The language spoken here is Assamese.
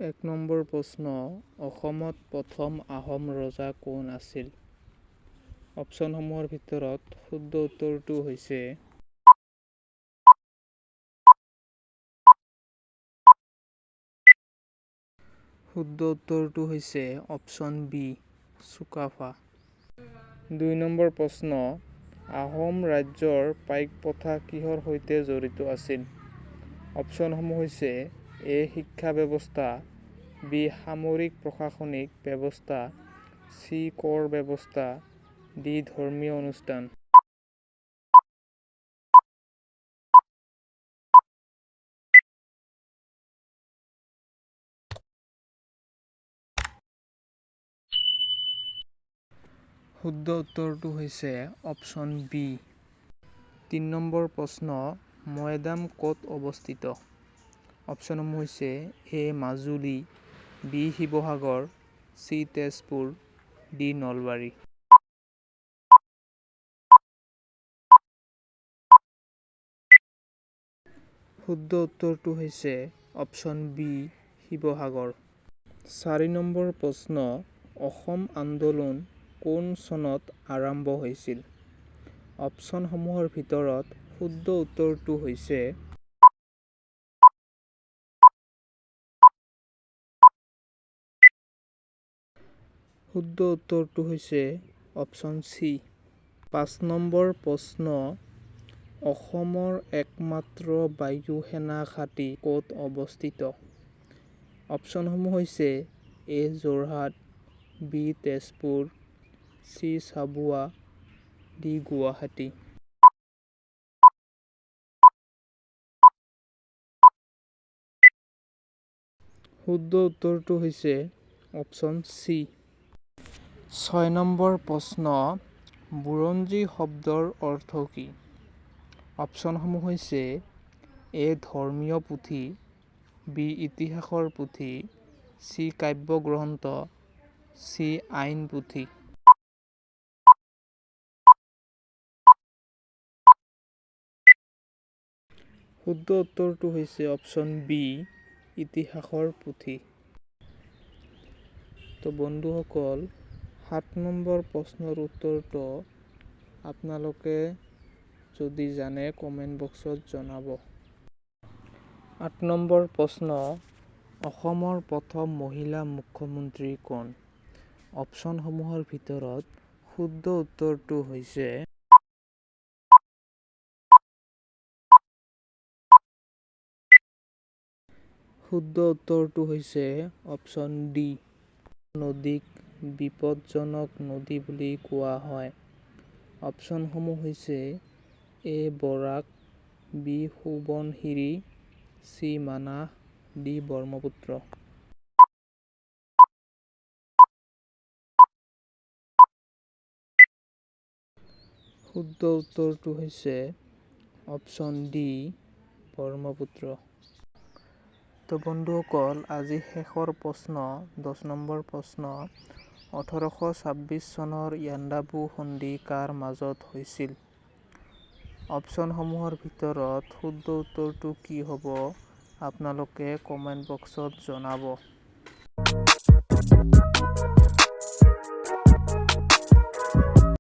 এক নম্বৰ প্ৰশ্ন, অসমত প্ৰথম আহোম ৰজা কোন আছিল? অপশ্যনসমূহৰ ভিতৰত শুদ্ধ উত্তৰটো হৈছে অপশ্যন বি, চুকাফা। ২ নম্বৰ প্ৰশ্ন, আহোম ৰাজ্যৰ পাইক প্ৰথা কিহৰ সৈতে জড়িত আছিল? অপশ্যনসমূহ হৈছে এ শিক্ষা ব্যৱস্থা, বি সামৰিক প্ৰশাসনিক ব্যৱস্থা, চি কৰ ব্যৱস্থা, ডি ধৰ্মীয় অনুষ্ঠান। শুদ্ধ উত্তৰটো হৈছে অপশ্যন বি। ৩ নম্বৰ প্ৰশ্ন, মৈদাম ক'ত অৱস্থিত? অপশ্যনসমূহ হৈছে A Majuli, B Sivasagar, C Tezpur, D Nalbari. শুদ্ধ উত্তৰটো হৈছে অপশ্যন বি, শিৱসাগৰ। ৪ নম্বৰ প্ৰশ্ন, অসম আন্দোলন কোন চনত আৰম্ভ হৈছিল? অপশ্যনসমূহৰ ভিতৰত শুদ্ধ উত্তৰটো হৈছে অপশ্যন চি। ৫ নম্বৰ প্ৰশ্ন, অসমৰ একমাত্ৰ বায়ু সেনা ঘাঁটি ক'ত অৱস্থিত? অপশ্যনসমূহ হৈছে A Jorhat, B Tezpur, C Chabua, D Guwahati. শুদ্ধ উত্তৰটো হৈছে অপশ্যন চি। ৬ নম্বৰ প্ৰশ্ন, বুৰঞ্জী শব্দৰ অৰ্থ কি? অপশ্যনসমূহ হৈছে এ ধৰ্মীয় পুথি, বি ইতিহাসৰ পুথি, চি কাব্য গ্ৰন্থ, চি আইন পুথি। শুদ্ধ উত্তৰটো হৈছে অপশ্যন বি, ইতিহাসৰ পুথি। তো বন্ধুসকল, ৭ নম্বৰ প্ৰশ্নৰ উত্তৰটো আপোনালোকে যদি জানে কমেণ্ট বক্সত জনাব। ৮ নম্বৰ প্ৰশ্ন, অসমৰ প্ৰথম মহিলা মুখ্যমন্ত্ৰী কোন? অপশ্যনসমূহৰ ভিতৰত শুদ্ধ উত্তৰটো হৈছে অপশ্যন ডি। নদীক বিপদজনক নদী বুলি কোৱা হয়। অপশ্যনসমূহ হৈছে A Barak, B Subansiri, C Manas, D Brahmaputra. শুদ্ধ উত্তৰটো হৈছে অপশ্যন ডি, ব্ৰহ্মপুত্ৰ। তো বন্ধুসকল, আজি শেষৰ প্ৰশ্ন ১০ নম্বৰ প্ৰশ্ন, ১৮২৬ চনৰ ইয়াণ্ডাবু সন্ধি কাৰ মাজত হৈছিল? অপশ্যনসমূহৰ ভিতৰত শুদ্ধ উত্তৰটো কি হ'ব আপোনালোকে কমেণ্ট বক্সত জনাব।